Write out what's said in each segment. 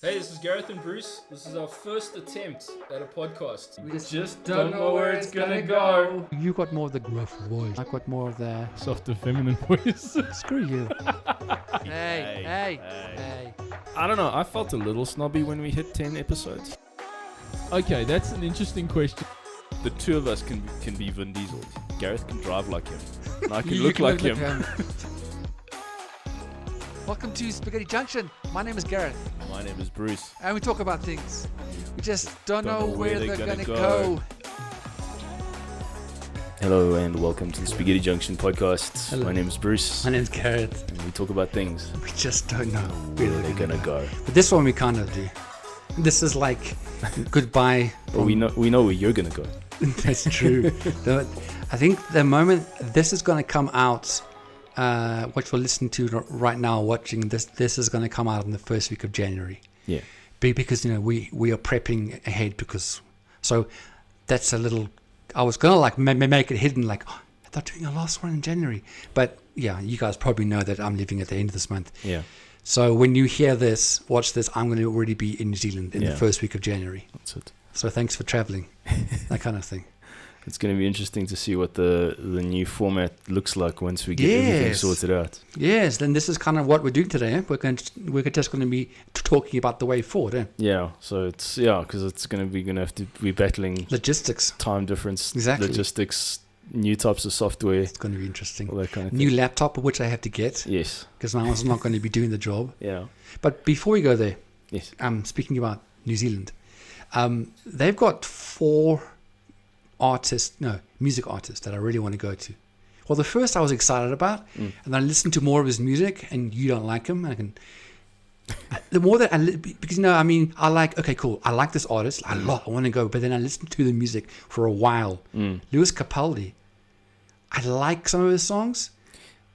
Hey, this is Gareth and Bruce. This is our first attempt at a podcast. We just don't know where it's gonna go. You got more of the gruff voice. I got more of the Softer feminine voice. screw you. Hey. I don't know, I felt a little snobby when we hit 10 episodes. Okay, that's an interesting question. The two of us can be Vin Diesel. Gareth can drive like him. And I can You look can like look him. Welcome to Spaghetti Junction. My name is Gareth, My name is Bruce. and we talk about things. We just don't know where they're gonna go. Hello and welcome to the Spaghetti Junction podcast. Hello. My name is Bruce. My name's Gareth. And we talk about things. We just don't know Where they're gonna go. But this one we kind of do. This is like goodbye. But we know where you're gonna go. That's true. I think the moment this is going to come out, what we're listening to right now, watching this is going to come out in the first week of January. Yeah. Because we are prepping ahead so that's a little. I was going to like make it hidden, like they're doing a last one in January, but yeah, you guys probably know that I'm leaving at the end of this month. Yeah. So when you hear this, watch this, I'm going to already be in New Zealand in the first week of January. That's it. So thanks for traveling, that kind of thing. It's going to be interesting to see what the new format looks like once we get everything sorted out. Yes, then this is kind of what we're doing today. Eh? We're just going to be talking about the way forward. Eh? Yeah, so because it's going to have to be battling Logistics. time difference, Exactly. logistics, new types of software, It's going to be interesting. all that kind of New thing. laptop, which I have to get Yes. because now it's not going to be doing the job. Yeah. But before we go there, Yes. speaking about New Zealand, they've got 4 music artists that I really want to go to. Well, the first I was excited about, and I listened to more of his music, and you don't like him. The more that because I like, okay, cool, I like this artist a lot, I want to go, but then I listened to the music for a while. Lewis Capaldi, I like some of his songs,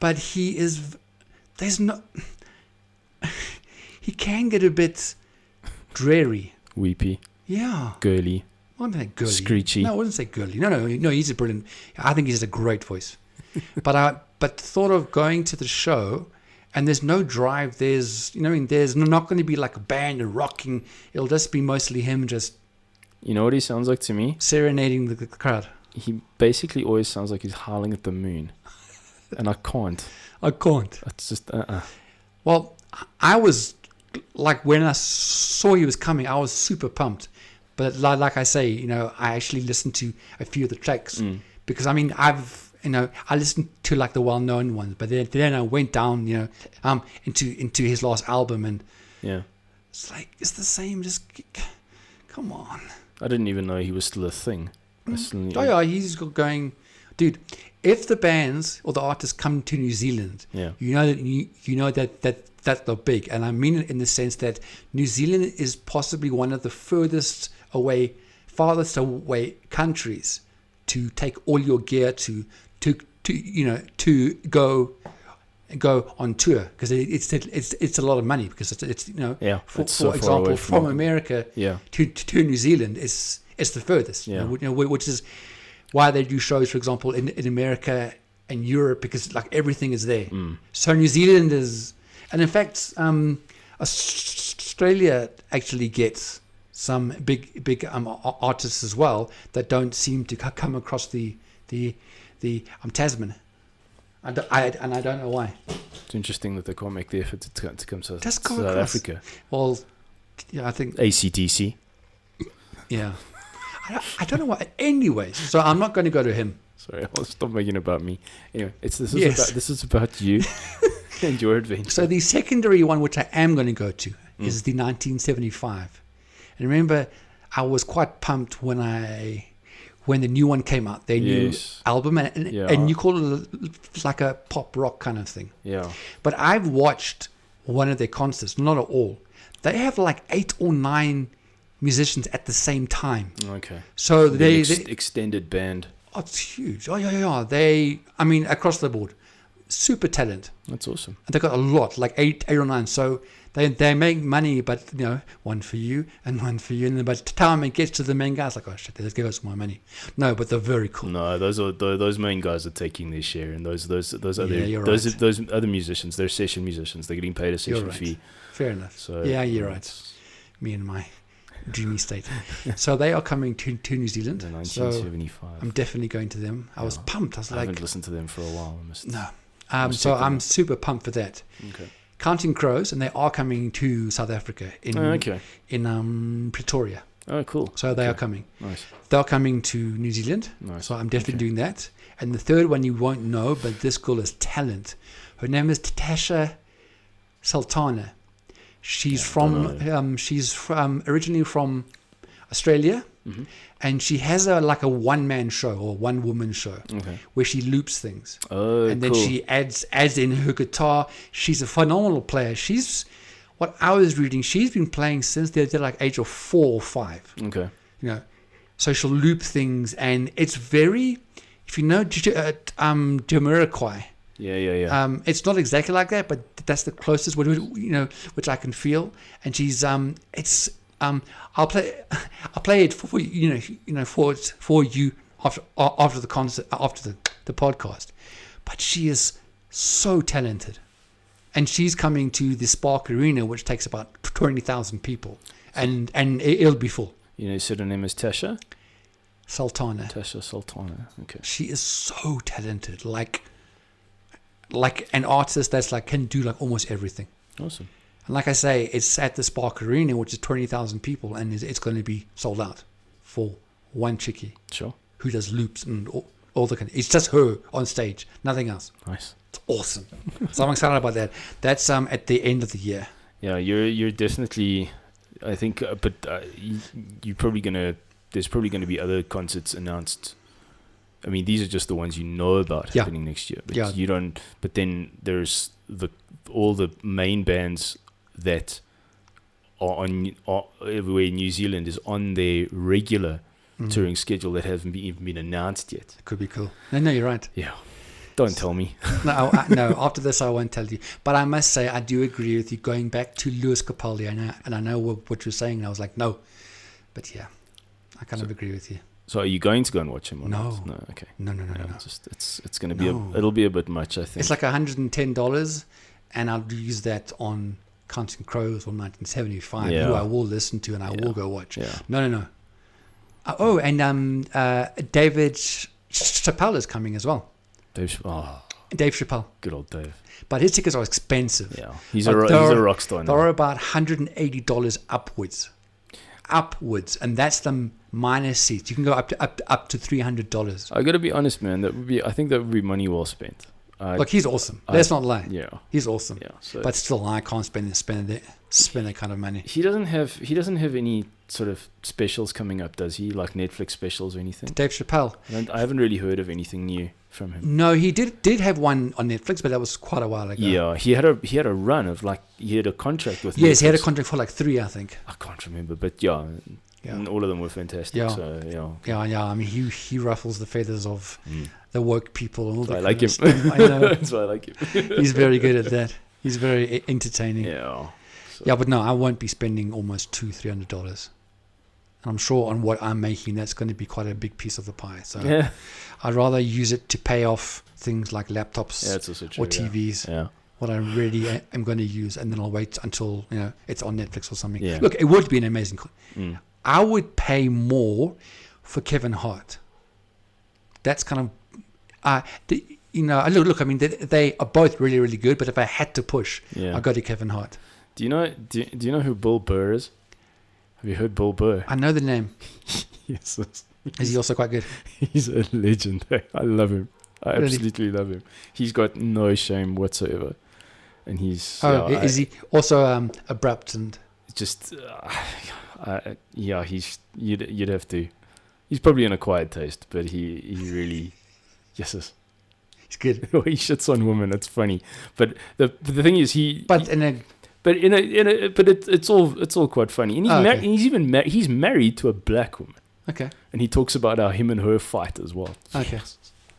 but he can get a bit dreary. Weepy, Yeah. girly, I wouldn't say girly. Screechy. No, I wouldn't say girly. No, he's a brilliant. I think he has a great voice. But thought of going to the show, and there's no drive. There's not going to be like a band and rocking. It'll just be mostly him just. You know what he sounds like to me? Serenading the crowd. He basically always sounds like he's howling at the moon, and I can't. I can't. It's just Well, I was like when I saw he was coming, I was super pumped. But like I say, I actually listened to a few of the tracks because I listened to like the well-known ones, but then I went down, into his last album, and yeah. it's like it's the same. Just come on. I didn't even know he was still a thing. Oh yeah, he's going, dude. If the bands or the artists come to New Zealand, Yeah. you know that they're big, and I mean it in the sense that New Zealand is possibly one of the farthest away countries to take all your gear to go on tour, because it's a lot of money, because it's it's so for far away example from America Yeah. to New Zealand it's the furthest, Yeah. which is why they do shows, for example, in America and Europe, because like everything is there. So New Zealand is, and in fact Australia actually gets some big artists as well that don't seem to come across the Tasman. I don't know why. It's interesting that they can't make the effort to come to Just come South across. Africa. Well, yeah, I think, ACDC. yeah. I don't know why. Anyways, so I'm not going to go to him. Sorry, I'll stop making it about me. Anyway, this is Yes. about you and your adventure. So the secondary one, which I am going to go to, is the 1975. And remember, I was quite pumped when the new one came out, their new album, and you call it like a pop rock kind of thing. Yeah. But I've watched one of their concerts, not at all. They have like 8 or 9 musicians at the same time. Okay. So they extended band. Oh, it's huge. Oh, yeah. Across the board, super talent. That's awesome. And they got a lot, like 8 or 9. So they make money, but one for you and one for you. And then by the time it gets to the main guys, like, oh shit, let's give us more money. No, but they're very cool. No, those main guys are taking their share, and those you're those right. other musicians, they're session musicians. They're getting paid a session You're right. fee. Fair enough. So yeah, you're right. Me and my dreamy state. So they are coming to New Zealand. The So 1975. I'm definitely going to them. I was pumped. I was I like, haven't listened to them for a while. I must. no. must So check them I'm out. super pumped for that. Okay. Counting Crows, and they are coming to South Africa in Okay. Pretoria. Oh, cool. So they are Okay. coming. Nice. They're coming to New Zealand. Nice. So I'm definitely Okay. doing that. And the third one you won't know, but this girl is talent. Her name is Tasha Sultana. She's from originally from Australia, Mm-hmm. and she has a one-man show or one-woman show Okay. where she loops things. Oh, And then cool. she adds in her guitar. She's a phenomenal player. She's what I was reading. She's been playing since they're like age of 4 or 5. Okay. You know, so she'll loop things, and it's very. If you know Jamiroquai, Yeah. it's not exactly like that, but that's the closest which I can feel. And she's I'll play it for for you after the concert, after the podcast. But she is so talented, and she's coming to the Spark Arena, which takes about 20,000 people, and it'll be full. You said her name is Tasha? Sultana. Tasha Sultana. Okay. She is so talented, like an artist that's can do almost everything. Awesome. And like I say, it's at the Spark Arena, which is 20,000 people, and it's going to be sold out for one chickie Sure. who does loops and all the kind. It's just her on stage, nothing else. Nice. It's awesome. So I'm excited about that. That's at the end of the year. Yeah, you're definitely. I think, but you're probably gonna. There's probably going to be other concerts announced. I mean, these are just the ones you know about Yeah. happening next year. But Yeah. you don't. But then there's all the main bands that are everywhere in New Zealand is on their regular touring schedule that haven't even been announced yet. Could be cool. No, you're right. Yeah. Don't tell me. No, after this I won't tell you. But I must say I do agree with you. Going back to Lewis Capaldi, I know what you're saying. And I was like, no, but yeah, I kind of agree with you. So are you going to go and watch him or No. not? No. Okay. No. Yeah, just it's going to be No. it'll be a bit much, I think. It's like $110, and I'll use that on Counting Crows or 1975, Yeah. who I will listen to and I will go watch. Yeah. No. And David Chappelle is coming as well. Dave Chappelle. good old Dave. But his tickets are expensive. Yeah. He's But a rock star now. They're about $180 upwards, and that's the minor seats. You can go up to $300. I got to be honest, man. I think that would be money well spent. Look, he's awesome. Let's not lie. Yeah. He's awesome. Yeah. So But still, I can't spend that kind of money. he doesn't have any sort of specials coming up, does he? Like Netflix specials or anything? Dave Chappelle. I haven't really heard of anything new from him. No, he did have one on Netflix, but that was quite a while ago. Yeah, he had a run of he had a contract with. Yes, he had a Netflix. contract for 3, I think. I can't remember, but yeah, and all of them were fantastic. Yeah. So yeah, Yeah. I mean, he ruffles the feathers of the woke people and all that. I like him. I know. That's why I like him. He's very good at that. He's very entertaining. Yeah. So, Yeah, but no, I won't be spending almost $300. And I'm sure on what I'm making, that's going to be quite a big piece of the pie. So yeah, I'd rather use it to pay off things like laptops that's also true. or TVs. Yeah. What I really am going to use, and then I'll wait until it's on Netflix or something. Yeah. Look, it would be an amazing. Mm. I would pay more for Kevin Hart. That's kind of, look. I mean, they are both really, really good. But if I had to push, Yeah. I go to Kevin Hart. Do you know who Bill Burr is? Have you heard Bill Burr? I know the name. Yes. Is he also quite good? He's a legend. I love him. I Really? absolutely love him. He's got no shame whatsoever, and he's Is he also abrupt and? just he's you'd have to. He's probably an acquired taste, but he really yes. He's good. He shits on women. It's funny, but the thing is But in a but it's all quite funny. And he's married to a black woman, okay, and he talks about how him and her fight as well. okay,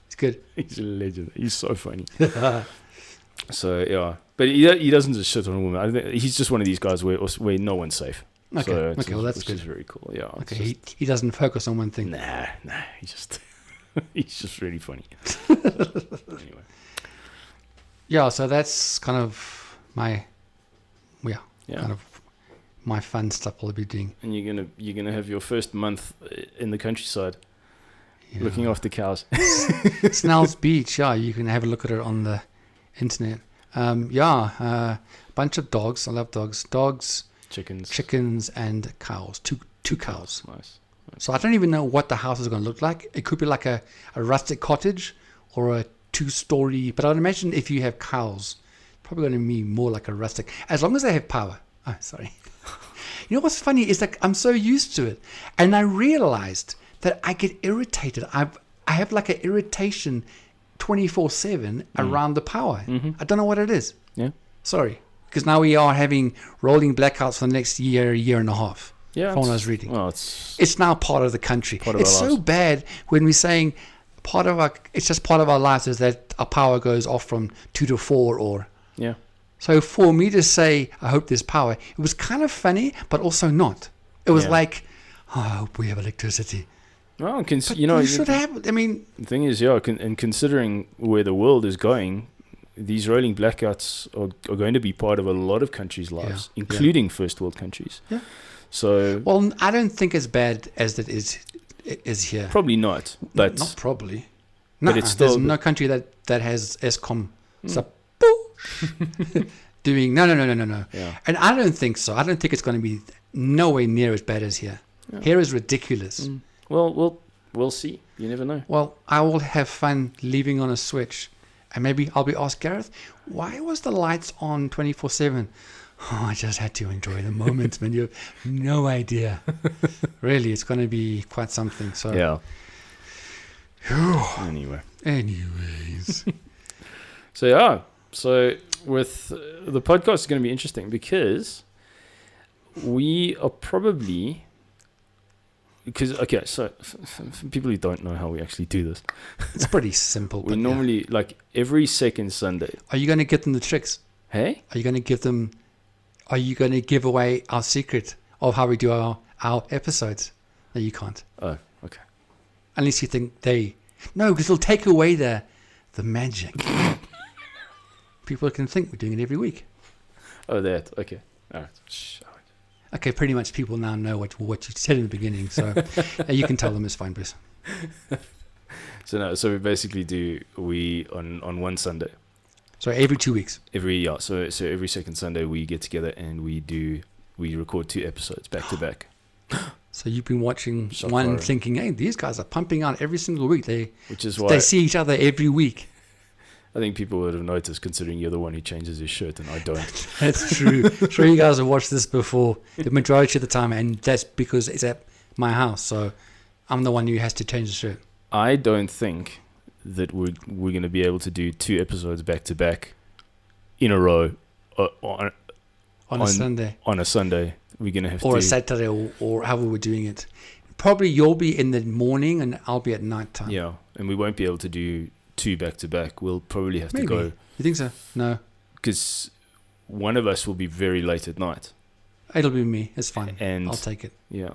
it's good. He's a legend. He's so funny. So yeah, but he doesn't just shit on a woman. I think he's just one of these guys where no one's safe. Okay, So okay, well that's which good. is very cool. Yeah. it's Okay, just- he doesn't focus on one thing. Nah. He's just he's just really funny. Anyway. Yeah, so that's kind of my Yeah. kind of my fun stuff I'll be doing. And you're gonna have your first month in the countryside, Yeah. looking after cows. Snell's Beach, yeah, you can have a look at it on the internet. Bunch of dogs. I love dogs. Dogs, Chickens. chickens, and cows. Two cows. Nice. So I don't even know what the house is going to look like. It could be like a rustic cottage or a 2-story. But I'd imagine if you have cows, probably going to be more like a rustic, as long as they have power. Oh, sorry. You know what's funny is that I'm so used to it, and I realized that I get irritated. I have like an irritation 24/7 around the power. Mm-hmm. I don't know what it is. Yeah. Sorry, because now we are having rolling blackouts for the next year and a half. Yeah. From what I was reading. Well, it's It's now part of the country. Part of It's our so lives. bad when we're saying it's just part of our lives is that our power goes off from 2 to 4 or. yeah. So for me to say, I hope there's power, it was kind of funny, but also not. It was Yeah. like, I hope we have electricity. Well, But you know, you should have, I mean, the thing is, and considering where the world is going, these rolling blackouts are going to be part of a lot of countries' lives, Yeah. including first world countries. Yeah. So well, I don't think as bad as it is here. probably not, but Not probably. but No, it's still- there's no country that has ESCOM Hmm. doing no. yeah. And I don't think so. I don't think it's going to be nowhere near as bad as here. Yeah. Here is ridiculous. Mm. Well, we'll see. You never know. Well, I will have fun leaving on a switch. And maybe I'll be asked, Gareth, why was the lights on 24/7? Oh, I just had to enjoy the moment, man. You have no idea. Really, it's going to be quite something. So, Yeah. Anyway. anyways. So with the podcast is going to be interesting because we are probably so for people who don't know how we actually do this, It's pretty simple. we But normally like every second Sunday. Are you going to give them the tricks? Hey, Are you going to give away our secret of how we do our episodes? No, you can't. oh, okay. Unless you think no, because it'll take away the magic. People can think we're doing it every week. Oh, that okay. All right. Shh, all right. Okay, pretty much people now know what you said in the beginning, so you can tell them it's fine, Bruce. So we basically on one Sunday. So every 2 weeks. So every second Sunday we get together and we record 2 episodes back to back. So you've been watching Shot one firing. thinking, hey, these guys are pumping out every single week. Which is why They see each other every week. I think people would have noticed, considering you're the one who changes his shirt and I don't. That's true. Sure, you guys have watched this before the majority of the time, and that's because it's at my house. So I'm the one who has to change the shirt. I don't think that we're going to be able to do 2 episodes back to back in a row On a Sunday. on a Sunday. We're going to have Or to a Saturday, or however we're doing it. Probably you'll be in the morning and I'll be at night time. yeah, and we won't be able to do 2 back to back. We'll probably have Maybe. to go You think so? No. because one of us will be very late at night. It'll be me. It's fine. And I'll take it. yeah,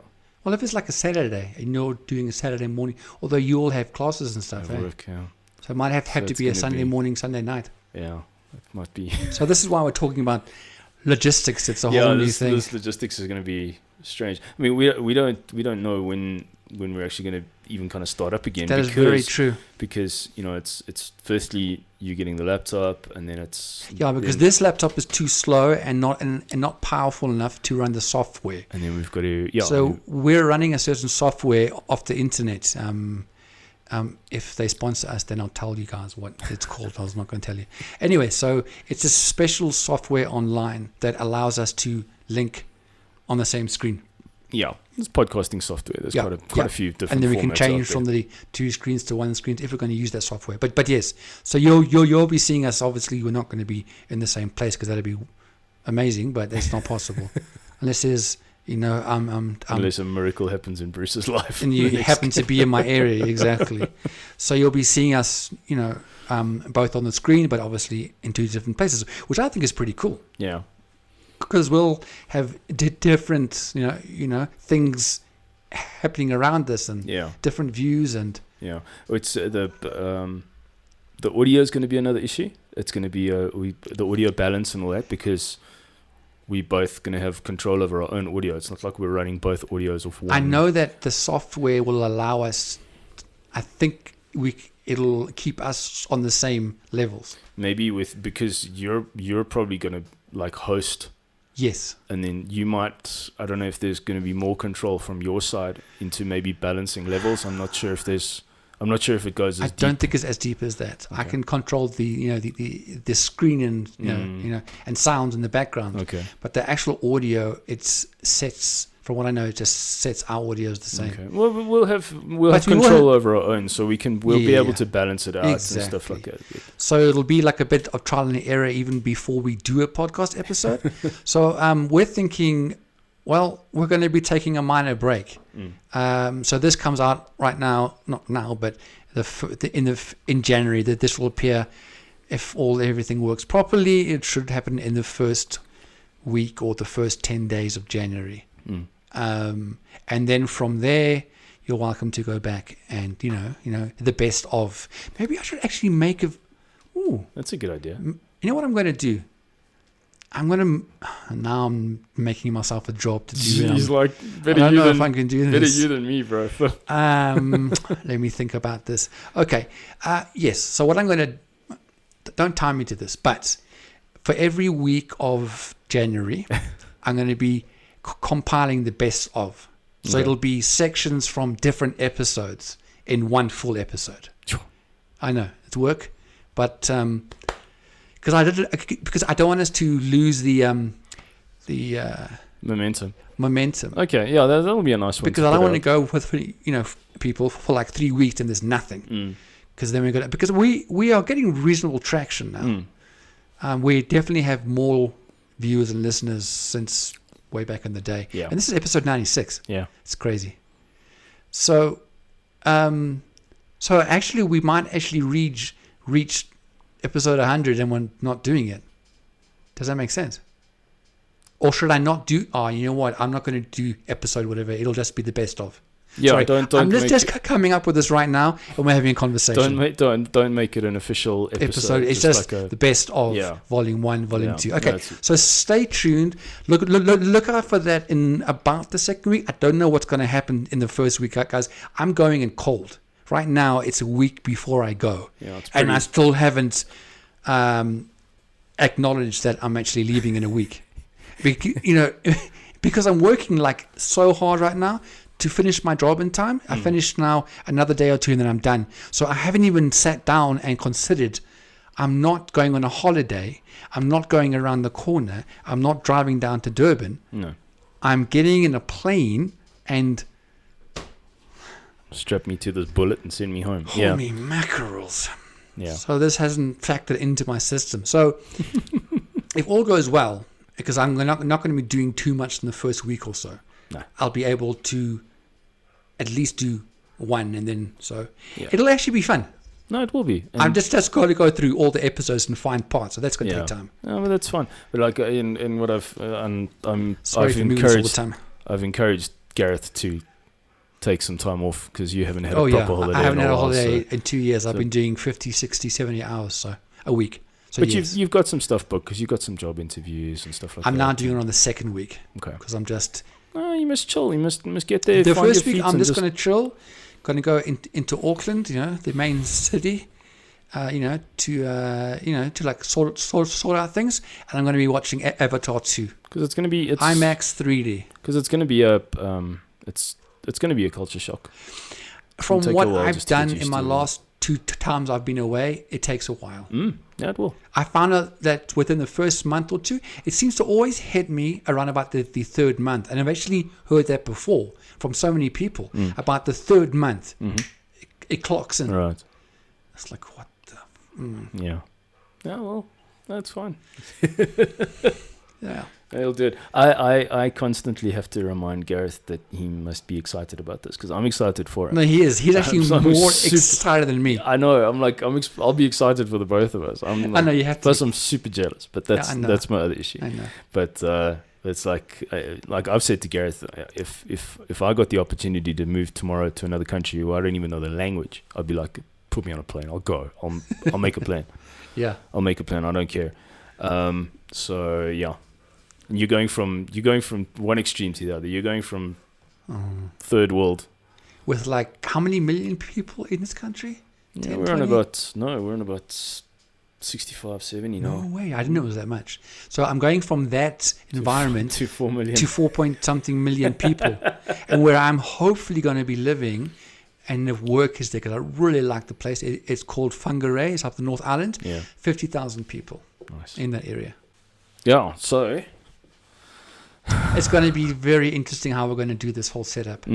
Well, if it's like a Saturday and you're doing a Saturday morning, although you all have classes and stuff, at eh? work. Yeah, So it might have So to it's be a gonna Sunday be- morning, Sunday night. yeah, it might be. So this is why we're talking about logistics. It's a whole new thing. This logistics is going to be strange. I mean, we don't know when we're actually going to even kind of start up again. That is very true. Because it's firstly you getting the laptop, and then it's Yeah, because then, this laptop is too slow and not powerful enough to run the software. and then we've got to So we're running a certain software off the internet. If they sponsor us, then I'll tell you guys what it's called. I was not going to tell you. Anyway, so it's a special software online that allows us to link on the same screen. yeah, it's podcasting software. There's Yeah, quite a few different. And then we can formats change out from there. the 2 screens to 1 screen if we're going to use that software. But yes, so you'll be seeing us. Obviously, we're not going to be in the same place because that'd be amazing, but that's not possible unless there's unless a miracle happens in Bruce's life, and you happen to be in my area. Exactly. So you'll be seeing us, both on the screen, but obviously in 2 different places, which I think is pretty cool. Yeah, Because we'll have different, things happening around us and yeah, different views and yeah. It's the audio is going to be another issue. It's going to be the audio balance and all that, because we both going to have control over our own audio. It's not like we're running both audios off one. I know that the software will allow us. I think it'll keep us on the same levels. Maybe because you're probably going to like host. Yes. And then you might, I don't know if there's going to be more control from your side into maybe balancing levels. I'm not sure if it goes as deep. I don't think it's as deep as that. Okay. I can control the screen and and sounds in the background. Okay. But the actual audio, from what I know, it just sets our audios the same. Okay. Well, we'll have control over our own, so we'll be able to balance it out and stuff like that. Yeah. So it'll be like a bit of trial and error even before we do a podcast episode. So we're thinking, well, we're going to be taking a minor break. So this comes out right now, not now, but in January. That this will appear, if everything works properly, it should happen in the first week or the first 10 days of January. And then from there, you're welcome to go back and the best of. Maybe I should actually make a. Ooh, that's a good idea. You know what I'm going to do? Now I'm making myself a job to do. He's like, I don't know if I can do this. Better you than me, bro. Let me think about this. Okay. Yes. So what I'm going to. Don't tie me to this, but for every week of January, I'm going to be compiling the best of. So it'll be sections from different episodes in one full episode. I know it's work, but because I don't want us to lose the momentum. Okay, yeah, that'll be a nice one. Because I don't want to go with people for like 3 weeks and there's nothing. Because then because we are getting reasonable traction now. We definitely have more viewers and listeners since way back in the day. Yeah. And this is episode 96. Yeah. It's crazy. So actually we might actually reach episode 100 and we're not doing it. Does that make sense? Or should I not do, you know what? I'm not going to do episode whatever. It'll just be the best of. Yeah, Sorry, don't. I'm just coming up with this right now, and we're having a conversation. Don't make it an official episode. It's just the best of Volume 1, Volume 2. Okay, so stay tuned. Look out for that in about the second week. I don't know what's going to happen in the first week, guys. I'm going in cold. Right now, it's a week before I go, and I still haven't acknowledged that I'm actually leaving in a week. Because I'm working like so hard right now to finish my job in time. I finish now another day or two and then I'm done. So I haven't even sat down and considered I'm not going on a holiday. I'm not going around the corner. I'm not driving down to Durban. No. I'm getting in a plane and strap me to this bullet and send me home. Holy mackerels. Yeah. So this hasn't factored into my system. So if all goes well, because I'm not going to be doing too much in the first week or so, I'll be able to at least do one, and then it'll actually be fun. No, it will be. And I've just got to go through all the episodes and find parts, so that's going to take time. No, but that's fun. But like in what I've encouraged Gareth to take some time off because you haven't had a proper holiday. I haven't had a holiday in 2 years. I've been doing 50, 60, 70 hours, so a week. So but you've got some stuff booked because you've got some job interviews and stuff like that. I'm now doing it on the second week. Okay. Because I'm just. No, you must chill. You must get there. The first week, I'm just going to chill. Going to go into Auckland, the main city, to like sort out things, and I'm going to be watching Avatar 2 because it's going to be IMAX 3D. Because it's going to be it's going to be a culture shock. From what I've done in my last 2 times I've been away, it takes a while. Yeah, it will. I found out that within the first month or two, it seems to always hit me around about the third month. And I've actually heard that before from so many people. About the third month, it clocks in. Right. It's like, what the... Yeah. Yeah, well, that's fine. Yeah. I'll do it. I constantly have to remind Gareth that he must be excited about this because I'm excited for it. No, he is. He's actually more excited than me. I know. I'll be excited for the both of us. I know you have to. Plus, I'm super jealous, but that's my other issue. I know. But it's like I've said to Gareth, if I got the opportunity to move tomorrow to another country where I don't even know the language, I'd be like, put me on a plane. I'll go. I'll make a plan. Yeah. I'll make a plan. I don't care. So yeah. And you're going from one extreme to the other. You're going from third world. With like how many million people in this country? Yeah, 10, we're on 20? about 65, 70 No now. way. I didn't know it was that much. So I'm going from that environment to 4 million. to 4 point something million people. And where I'm hopefully going to be living and the work is there, because I really like the place. It's called Whangarei. It's up the North Island. Yeah. 50,000 people Nice. in that area. Yeah. So. It's going to be very interesting how we're going to do this whole setup.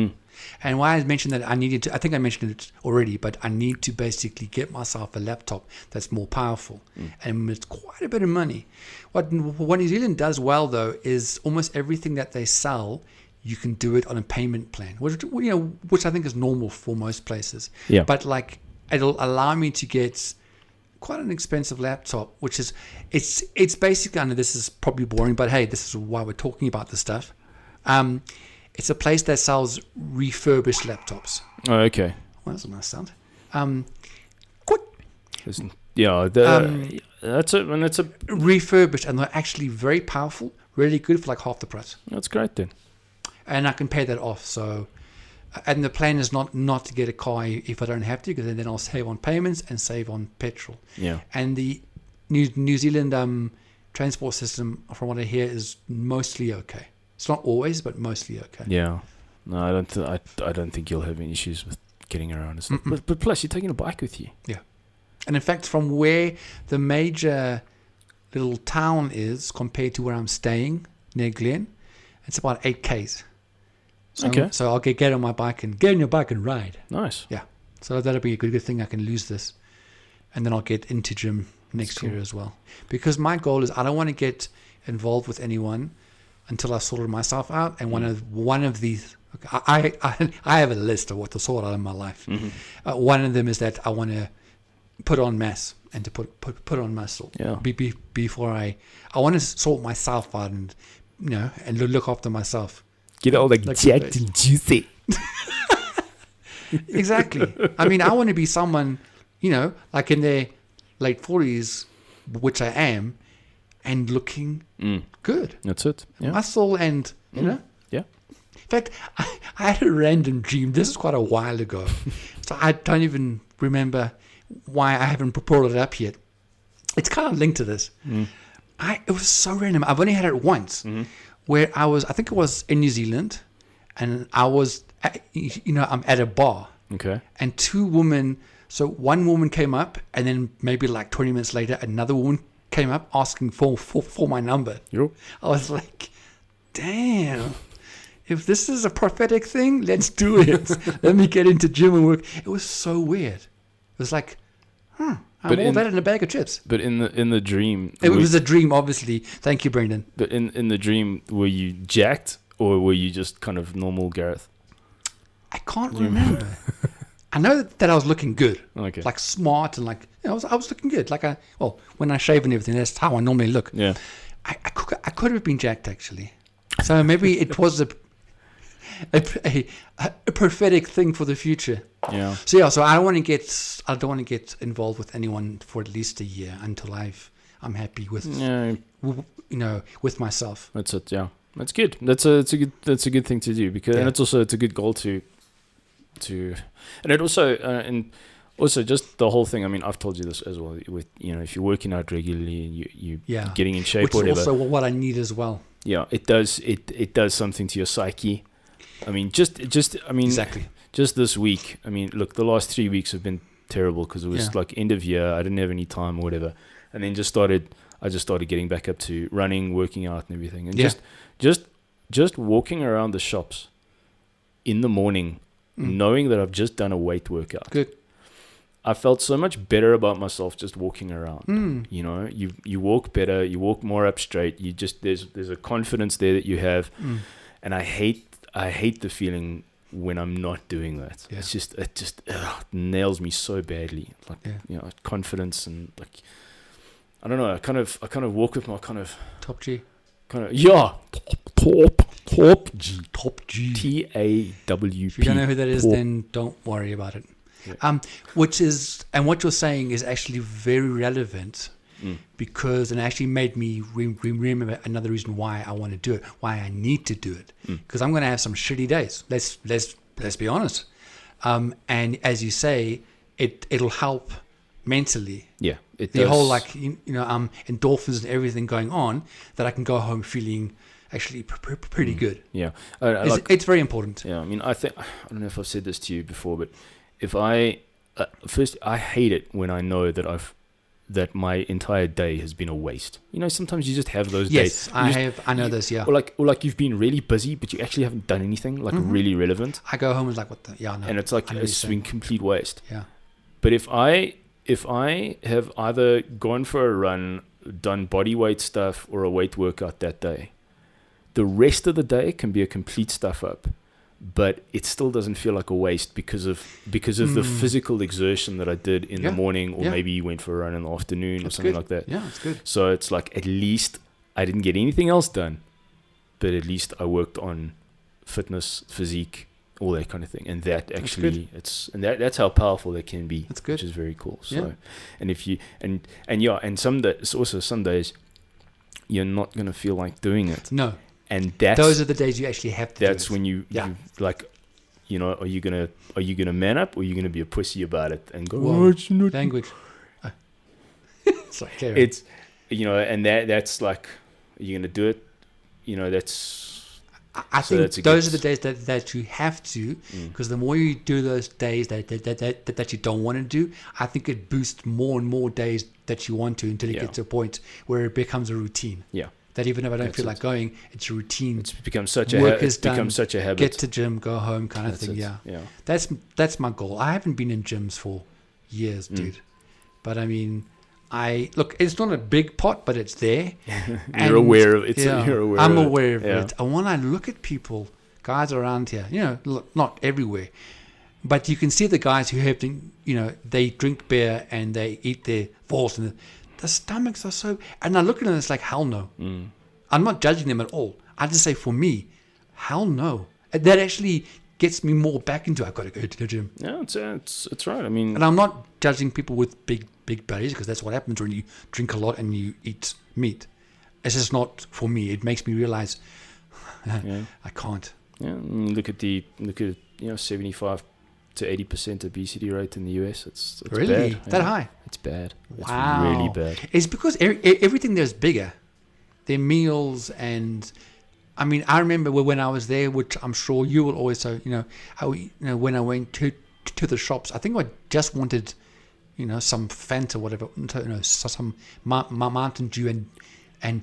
And why I mentioned that I think I mentioned it already, but I need to basically get myself a laptop that's more powerful. And it's quite a bit of money. What New Zealand does well, though, is almost everything that they sell, you can do it on a payment plan, which I think is normal for most places. Yeah. But like, it'll allow me to get quite an expensive laptop, which is, it's basically, I know this is probably boring, but hey, this is why we're talking about this stuff. It's a place that sells refurbished laptops. Oh, okay. Well, that's a nice sound. Yeah. That's it. And it's a. Refurbished, and they're actually very powerful, really good for like half the price. That's great then. And I can pay that off. So, and the plan is not to get a car if I don't have to, because then I'll save on payments and save on petrol. Yeah. And the New Zealand transport system, from what I hear, is mostly okay. It's not always, but mostly okay. Yeah. No, I don't think you'll have any issues with getting around and stuff. But plus, you're taking a bike with you. Yeah. And in fact, from where the major little town is compared to where I'm staying near Glen, it's about 8 k's. So, Okay. So I'll get on my bike and get on your bike and ride. Nice. Yeah. So that'll be a good thing. I can lose this, and then I'll get into gym next That's year as well. Because my goal is I don't want to get involved with anyone until I've sorted myself out. And one of these, I have a list of what to sort out in my life. One of them is that I want to put on mass and to put on muscle. Yeah. Before I want to sort myself out and and look after myself. Get all like Like jacked the- and juicy. Exactly. I mean, I want to be someone, like in their late 40s, which I am, and looking good. That's it. Yeah. Muscle and, Yeah. In fact, I had a random dream. This is quite a while ago. So I don't even remember why I haven't brought it up yet. It's kind of linked to this. It was so random. I've only had it once where I think it was in New Zealand, and I was, I'm at a bar. Okay. And two women, so one woman came up, and then maybe like 20 minutes later, another woman came up asking for my number. Yo. I was like, damn, if this is a prophetic thing, let's do it. Let me get into gym and work. It was so weird. It was like, I'm But all that in a bag of chips. But in the dream, It was a dream, obviously. Thank you, Brendan. But in the dream, were you jacked or were you just kind of normal Gareth? I can't remember. I know that I was looking good. Okay. Like smart and like, I was looking good. Like when I shave and everything, that's how I normally look. Yeah. I could have been jacked, actually. So maybe it was a prophetic thing for the future. Yeah. So I don't want to get involved with anyone for at least a year until I'm happy with Yeah. with myself. That's it. Yeah. That's good. That's a good thing to do because and it's a good goal to and it also and also just the whole thing. I mean, I've told you this as well. With if you're working out regularly and you getting in shape, which or whatever. is also what I need as well. Yeah, it does something to your psyche. I mean, Exactly. Just this week. I mean, look, the last 3 weeks have been terrible because it was like end of year. I didn't have any time or whatever, and then I just started getting back up to running, working out, and everything, and just walking around the shops in the morning, knowing that I've just done a weight workout. Good. I felt so much better about myself just walking around. You walk better, you walk more up straight. You just there's a confidence there that you have, and I hate the feeling when I'm not doing that. Yeah. It just nails me so badly. Like confidence and like I don't know. I kind of walk with my kind of Top G. top G TAWP. If you don't know who that is, Top. then don't worry about it. Yeah. What you're saying is actually very relevant because it actually made me remember another reason why I want to do it, why I need to do it, because I'm going to have some shitty days. Let's be honest. And as you say, it'll help mentally. Yeah, it The does. whole endorphins and everything going on, that I can go home feeling actually pretty good. Yeah, It's very important. Yeah, I mean, I don't know if I've said this to you before, but if I first, I hate it when I know that my entire day has been a waste. You know, sometimes you just have those days. Yes, I know this. Yeah. Or like you've been really busy, but you actually haven't done anything really relevant, I go home and like, what the? Yeah, no. and it's like it's been complete waste. Yeah. But if I have either gone for a run, done body weight stuff, or a weight workout that day, the rest of the day can be a complete stuff up, but it still doesn't feel like a waste because of the physical exertion that I did in the morning, or maybe you went for a run in the afternoon or something like that. Yeah, it's good. So it's like, at least I didn't get anything else done, but at least I worked on fitness, physique, all that kind of thing, and that actually that's how powerful that can be. That's good. Which is very cool. So, and if you and some days you're not gonna feel like doing it. No. And those are the days you actually have to. That's do it. when you like, you know, are you gonna man up, or are you gonna be a pussy about it and go, Whoa. oh, it's not Language. Sorry, it's, you know, and that's like, are you gonna do it? You know, that's. I think those are the days that you have to, because the more you do those days that you don't want to do, I think it boosts more and more days that you want to, until you get to a point where it becomes a routine. Yeah. That even if I don't feel like going, it's a routine. It's become such a habit. Get to gym, go home, kind of thing. It. Yeah. That's my goal. I haven't been in gyms for years, dude. But I mean, look, it's not a big pot, but it's there. You're aware of it. I'm aware of it. And when I look at people, guys around here, you know, look, not everywhere, but you can see the guys who have been, you know, they drink beer and they eat their balls, and the stomachs are so. And I look at them and it's like, hell no. I'm not judging them at all. I just say, for me, hell no. That actually gets me more back into, I've got to go to the gym. Yeah, it's right. I mean, and I'm not judging people with big bellies, because that's what happens when you drink a lot and you eat meat. It's just not for me. It makes me realize I can't. Yeah, I mean, look at 75 to 80% obesity rate in the US. It's really bad. That high? It's bad. Wow. It's really bad. It's because everything there's bigger. Their meals, and I mean, I remember when I was there, which I'm sure you will also, when I went to the shops, I think I just wanted, some Fanta, whatever, some Mountain Dew and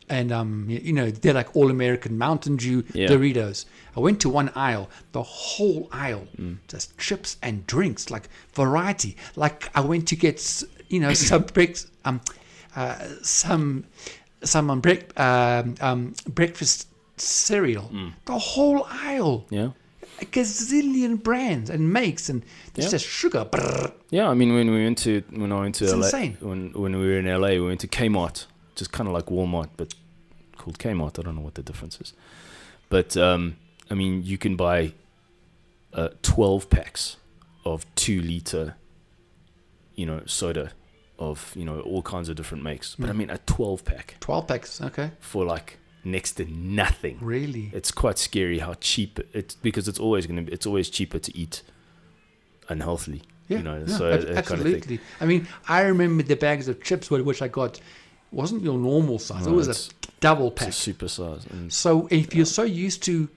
they're like all American Mountain Dew Doritos. I went to one aisle, the whole aisle, just chips and drinks, like variety. Like I went to get, some breakfast cereal. The whole aisle. Yeah. A gazillion brands and makes, and there's just sugar. Brrr. Yeah, I mean, when I went to It's LA, insane. when we were in LA, we went to Kmart, just kind of like Walmart, but called Kmart. I don't know what the difference is, but I mean, you can buy 12 packs of 2-liter, soda of all kinds of different makes. But I mean, a 12 pack. 12 packs, okay. For like next to nothing. Really? It's quite scary how cheap it's, because it's always cheaper to eat unhealthily. Yeah, so absolutely. Kind of thing. I mean, I remember the bags of chips which I got wasn't your normal size. No, it was a double pack. It's a super size. So if you're so used to,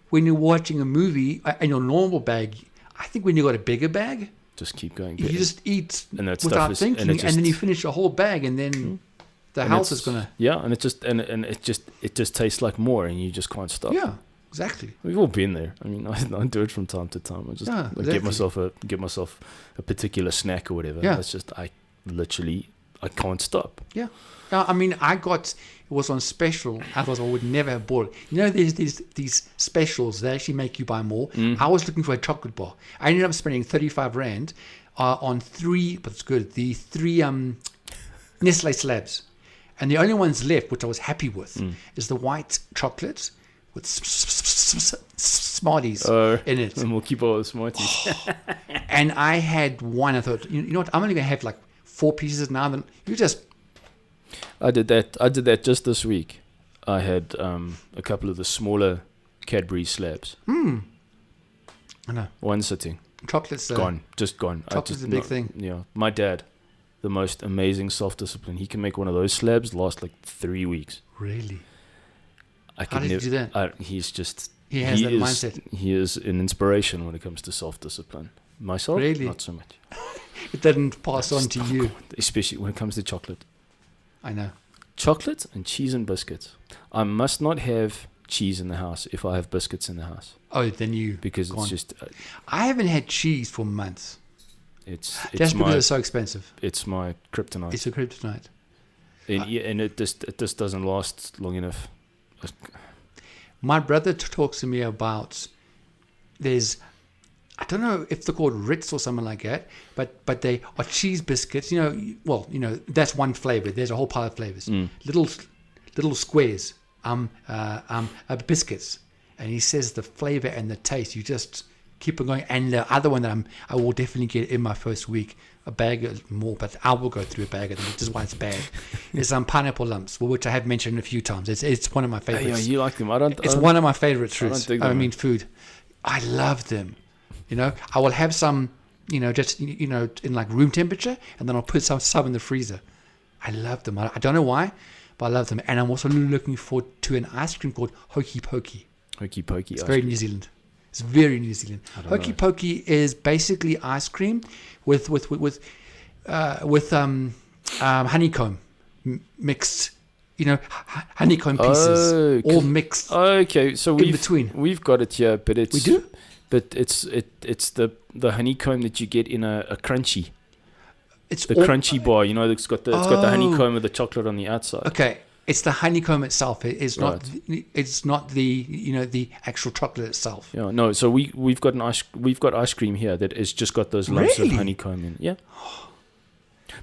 when you're watching a movie in your normal bag, I think when you got a bigger bag, just keep going. You just eat and that without thinking, and then you finish a whole bag, and then the health is gonna. Yeah, and it just tastes like more, and you just can't stop. Yeah, exactly. We've all been there. I mean, I do it from time to time. I just get myself a particular snack or whatever. Yeah. It's just I can't stop. Yeah. I mean, it was on special. Otherwise, I would never have bought it. There's these specials that actually make you buy more. I was looking for a chocolate bar. I ended up spending 35 Rand on 3, but it's good, the 3 Nestle slabs. And the only ones left, which I was happy with, is the white chocolate with Smarties in it. And we'll keep all the Smarties. And I had one. I thought, you know what? I'm only going to have like 4 pieces now, then you just I did that just this week. I had a couple of the smaller Cadbury slabs. I know. One sitting. Chocolate's Gone. Just gone. Chocolate's a big thing. Yeah. My dad, the most amazing self-discipline. He can make one of those slabs last like 3 weeks. Really? I How did he do that? He's just... He has that mindset. He is an inspiration when it comes to self-discipline. Myself, Really? not so much. It didn't pass on to you. Especially when it comes to chocolate. I know. Chocolate and cheese and biscuits. I must not have cheese in the house if I have biscuits in the house. Oh, then you... Because gone. it's just... I haven't had cheese for months. It's Just because my it's so expensive. it's my kryptonite. It's a kryptonite. And it just doesn't last long enough. My brother talks to me about there's, I don't know if they're called Ritz or something like that, but they are cheese biscuits. That's one flavor. There's a whole pile of flavors. Little squares, biscuits, and he says the flavor and the taste, you just keep on going. And the other one that I will definitely get in my first week, a bag of more, but I will go through a bag of them, which is why it's bad. Is pineapple lumps, which I have mentioned a few times. It's one of my favorites. Yeah, you like them. I don't. It's one of my favorite fruits. dig them, man. Food. I love them. I will have some, just in like room temperature, and then I'll put some in the freezer. I love them. I don't know why, but I love them. And I'm also looking forward to an ice cream called Hokey Pokey. Hokey Pokey. It's very New Zealand. It's very New Zealand. Hokey Pokey is basically ice cream with honeycomb mixed. Honeycomb pieces all mixed. Okay, so in between. We've got it here, but it's we do. But it's the honeycomb that you get in a crunchy. It's the crunchy bar. It's got the honeycomb with the chocolate on the outside. Okay. It's the honeycomb itself. It's not. Right. It's not the the actual chocolate itself. Yeah, no. So we've got ice cream here that has just got those lumps of honeycomb in. Yeah.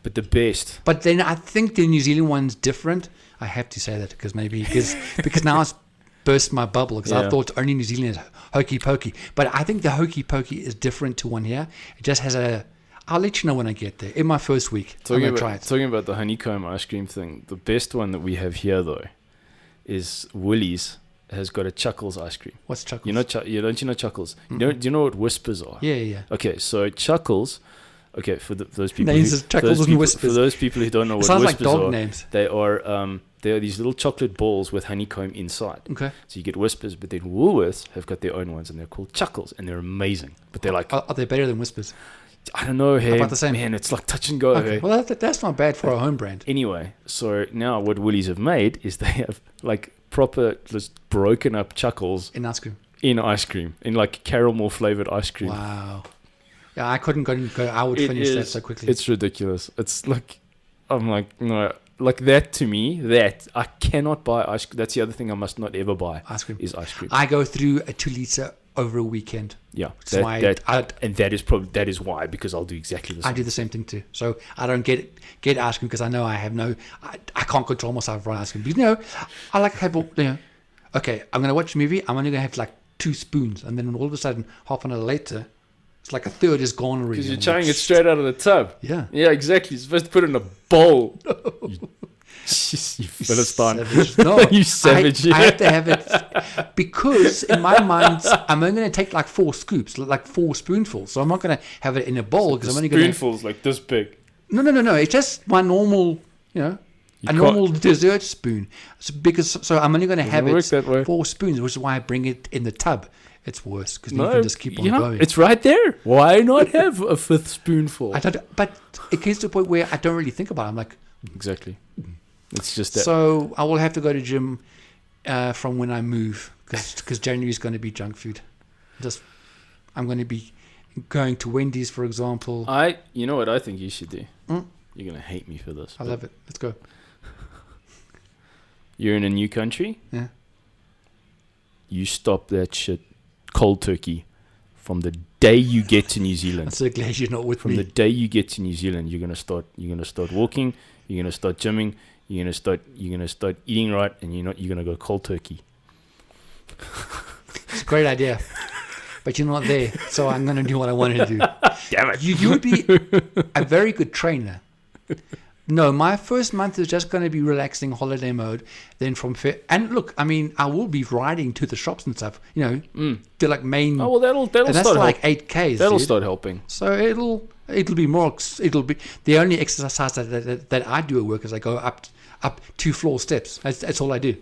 But the best. But then I think the New Zealand one's different. I have to say that because now it's burst my bubble because I thought only New Zealand had Hokey Pokey. But I think the Hokey Pokey is different to one here. It just has a. I'll let you know when I get there. In my first week, I'm going to try it. Talking about the honeycomb ice cream thing, the best one that we have here, though, is Woolies has got a Chuckles ice cream. What's Chuckles? Don't you know Chuckles? Do you know what Whispers are? Yeah. Okay, so Chuckles... Okay, for those people Whispers. For those people who don't know what Whispers like dog are, names. they are these little chocolate balls with honeycomb inside. Okay. So you get Whispers, but then Woolworths have got their own ones, and they're called Chuckles, and they're amazing. But they're like... Are they better than Whispers? I don't know, hey. About the same? Man, it's like touch and go. Okay. Hey. Well, that's not bad for a home brand. Anyway, so now what Woolies have made is they have like proper, just broken up Chuckles in ice cream. In like caramel flavored ice cream. Wow. Yeah, I couldn't go. I would finish that so quickly. It's ridiculous. It's like, I'm like, no, like that to me, that I cannot buy ice cream. That's the other thing I must not ever buy. Ice cream. Is ice cream. I go through a 2-liter over a weekend. Yeah, that is why, because I'll do exactly the same. I do the same thing too. So I don't get ice cream because I know I have I can't control myself around ice cream. But I like to have okay, I'm gonna watch a movie. I'm only gonna have like 2 spoons, and then all of a sudden, half an hour later, it's like a third is gone already. Because you're chugging it straight out of the tub. Yeah. Yeah, exactly. You're supposed to put it in a bowl. You Philistine. Savage. No, you savage. I have to have it because in my mind, I'm only going to take like 4 scoops, like 4 spoonfuls. So I'm not going to have it in a bowl because I'm only going to. Spoonfuls like this big. No. It's just my normal, normal dessert spoon. So I'm only going to have it 4 spoons, which is why I bring it in the tub. It's worse because you can just keep on going. It's right there. Why not have a 5th spoonful? But it gets to the point where I don't really think about it. I'm like, exactly. It's just that. So I will have to go to gym from when I move because January is going to be junk food. I'm going to be going to Wendy's, for example. You know what I think you should do? You're going to hate me for this. I love it. Let's go. You're in a new country. Yeah. You stop that shit cold turkey from the day you get to New Zealand. I'm so glad you're not with me. From the day you get to New Zealand, you're gonna start walking. You're gonna start gymming. You're gonna start eating right, and you're gonna go cold turkey. It's a great idea, but you're not there, so I'm gonna do what I wanted to do. Damn it! You would be a very good trainer No, my first month is just going to be relaxing holiday mode. Then and look, I mean, I will be riding to the shops and stuff. To like main. Oh well, that'll and that's start like 8Ks. that'll dude. start helping. So it'll be more. It'll be the only exercise that I do at work is I go up 2 floor steps. That's all I do.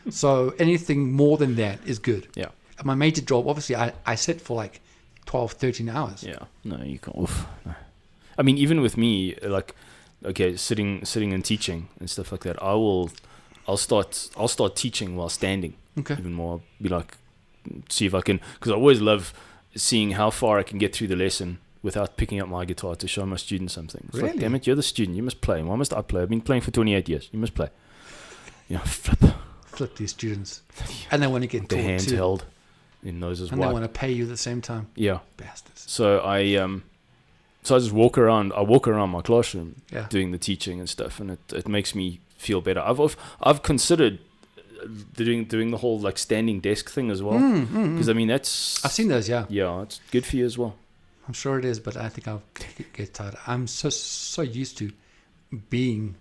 So anything more than that is good. Yeah. My major job, obviously, I sit for like 12, 13 hours. Yeah. No, you can't. Oof, no. I mean, even with me, like, okay, sitting and teaching and stuff like that, I'll start teaching while standing. Okay. Even more, be like, see if I can, because I always love seeing how far I can get through the lesson without picking up my guitar to show my students something. It's like, Really? damn it, you're the student, you must play. Why must I play? I've been playing for 28 years. You must play. Flip These students, and they want to get the taught hands too, held, their noses and they wide. want to pay you at the same time. Yeah. Bastards. So I just walk around. I walk around my classroom Yeah. doing the teaching and stuff, and it makes me feel better. I've considered doing the whole like standing desk thing as well, because I mean that's I've seen those. Yeah, it's good for you as well. I'm sure it is, but I think I'll get tired. I'm so used to being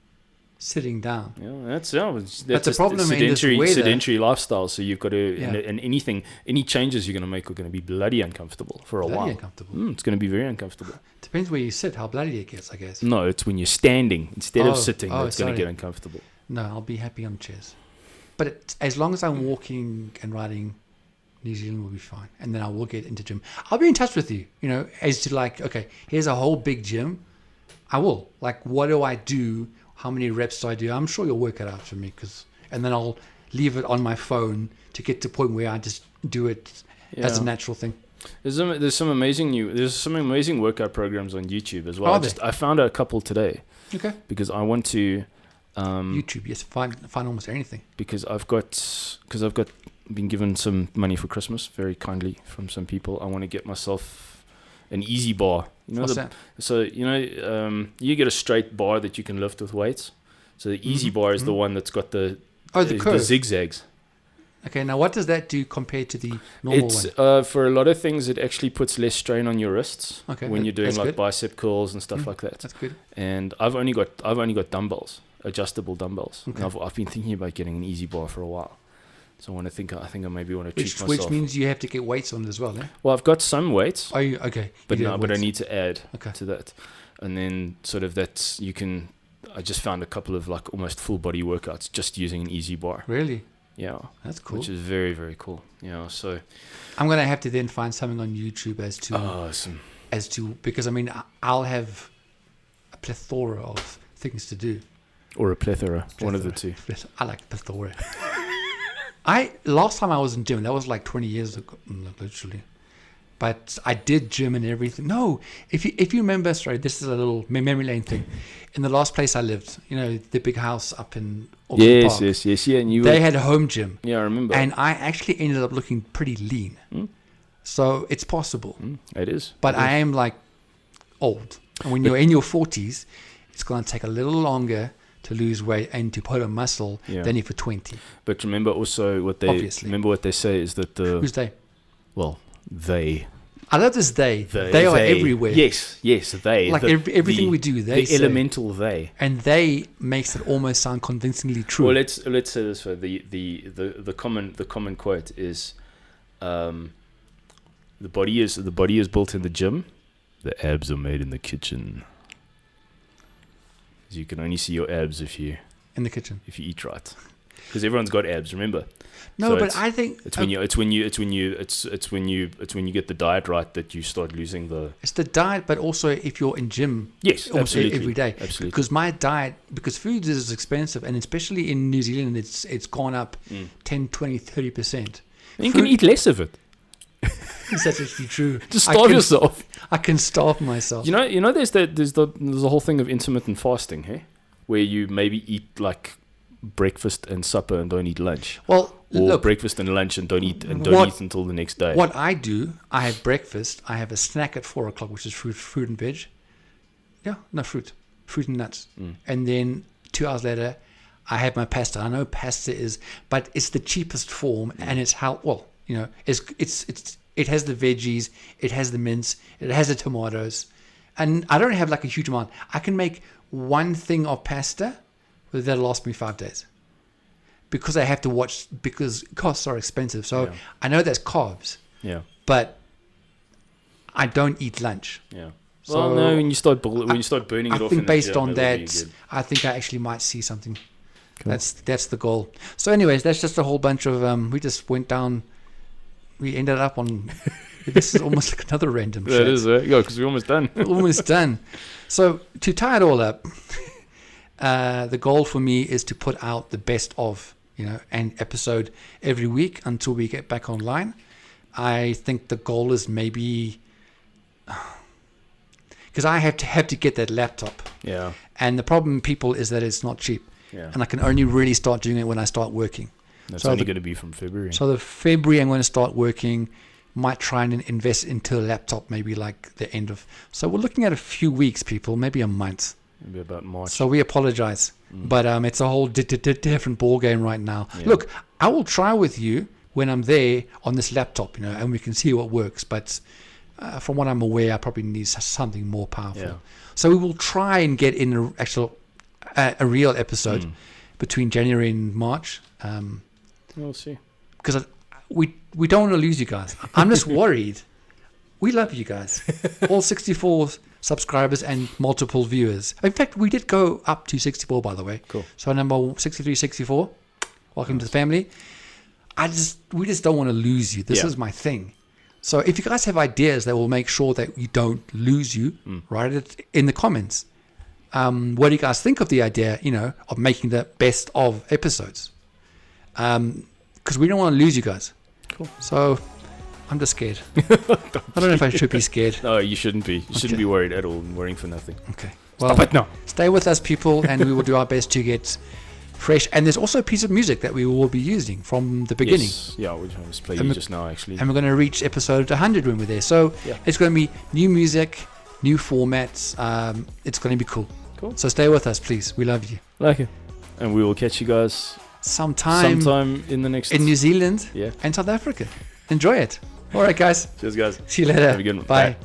sitting down. Yeah, that's the a problem in this weather- sedentary lifestyle. So you've got to Yeah. and any changes you're going to make are going to be bloody uncomfortable for a Bloody while. uncomfortable. It's going to be very uncomfortable. Depends where you sit, how bloody it gets, I guess. No, it's when you're standing instead of Oh, sitting oh, that's going to sorry. get uncomfortable. No, I'll be happy on chairs. But as long as I'm walking and riding, New Zealand will be fine. And then I will get into gym. I'll be in touch with you, as to like, okay, here's a whole big gym. I will. Like, what do I do? How many reps do I do? I'm sure you'll work it out for me. And then I'll leave it on my phone to get to a point where I just do it as a natural thing. There's some amazing workout programs on YouTube as well. Are there? I found out a couple today Okay. because I want to YouTube, yes, find almost anything. because I've been given some money for Christmas very kindly from some people. I want to get myself an easy bar. What's that? So you get a straight bar that you can lift with weights. So the easy bar is the one that's got the curve. zigzags. Okay, now what does that do compared to the normal It's one? for a lot of things it actually puts less strain on your wrists Okay, when you're doing that's like good. bicep curls and stuff like that. That's good. And I've only got dumbbells, adjustable dumbbells. Okay. And I've been thinking about getting an easy bar for a while. So I think I maybe want to treat myself. Which means you have to get weights on it as well, eh? Well, I've got some weights, Oh, okay. but You do have I weights. need to add Okay. to that. And then sort of that's I just found a couple of like almost full body workouts just using an easy bar. Really? Yeah. That's cool. Which is very, very cool. So I'm gonna have to then find something on YouTube as to because I mean I'll have a plethora of things to do. or a plethora, one of the two. I like plethora. Last time I was in gym, that was like 20 years ago, literally. But I did gym and everything. No, if you remember, sorry, this is a little memory lane thing. In the last place I lived, the big house up in Auckland Park, Yes. Yeah, and they had a home gym. Yeah, I remember. And I actually ended up looking pretty lean. So it's possible. It is. But I am like old. And when you're in your 40s, it's going to take a little longer to lose weight and to put on muscle than if you're 20. But remember also what they say is that Who's they? They. I love this they. They are everywhere. Yes, they. Like everything we do, they say. Elemental they. And they makes it almost sound convincingly true. Well, let's say this way. The common quote is, the body is built in the gym, the abs are made in the kitchen. You can only see your abs if you in the kitchen. eat right, because everyone's got abs. Remember. No, So but I think it's when you get the diet right that you start losing the. it's the diet, but also if you're in gym. Yes, almost absolutely. every day. Absolutely. Because my diet, because food is expensive, and especially in New Zealand, it's gone up 10, 20, 30%. You can eat less of it. That's actually true. Just starve yourself. I can starve myself. You know, there's the whole thing of intermittent fasting, hey, where you maybe eat like breakfast and supper and don't eat lunch, Well, or look, breakfast and lunch and don't eat until the next day. what I do, I have breakfast. I have a snack at 4:00, which is fruit and veg. Yeah, no fruit and nuts. And then 2 hours later, I have my pasta. I know pasta but it's the cheapest form, and it's it has the veggies, it has the mince, it has the tomatoes, And I don't have like a huge amount. I can make one thing of pasta, but that'll last me 5 days. Because I have to watch, because costs are expensive. So Yeah. I know that's carbs, Yeah. but I don't eat lunch. Yeah. So Well, no, when you start burning I it off, think in based the gym, on it'll be that, good. I think I actually might see something. Cool. That's the goal. So anyways, that's just a whole bunch of, we just went down, we ended up on, this is almost like another random Yeah, chat. it is, yeah, because we're almost done. Almost done. So to tie it all up, the goal for me is to put out the best of, an episode every week until we get back online. I think the goal is maybe, because I have to get that laptop, Yeah. and the problem, people, is that it's not cheap, Yeah. and I can only really start doing it when I start working. That's so only the- going to be from February. So the February I'm going to start working. Might try and invest into a laptop, maybe like the end of. So we're looking at a few weeks, people, maybe a month. Maybe about March. So we apologize, but it's a whole different ball game right now. Yeah. Look, I will try with you when I'm there on this laptop, and we can see what works. But from what I'm aware, I probably need something more powerful. Yeah. So we will try and get in a real episode between January and March, We'll see. because we don't want to lose you guys. I'm just worried. We love you guys, all 64 subscribers and multiple viewers. In fact, we did go up to 64, by the way. Cool. So number 63, 64. Welcome to the family. We just don't want to lose you. This Yeah. is my thing. So if you guys have ideas that will make sure that we don't lose you, write it in the comments. What do you guys think of the idea, of making the best of episodes? Because we don't want to lose you guys. Cool. So I'm just scared. I don't know if I should be scared. No, you shouldn't be. You shouldn't Okay. be worried at all. Worrying for nothing. Okay. Well, Stop it now. stay with us, people, and we will do our best to get fresh. And there's also a piece of music that we will be using from the beginning. Yes. Yeah, which I was playing And we- just now, actually. And we're going to reach episode 100 when we're there. So Yeah. it's going to be new music, new formats. It's going to be cool. Cool. So stay with us, please. We love you. Like it. And we will catch you guys sometime in the next. in New Zealand Yeah. and South Africa. Enjoy it. All right, guys. Cheers, guys. See you later. Have a good one. Bye. Bye.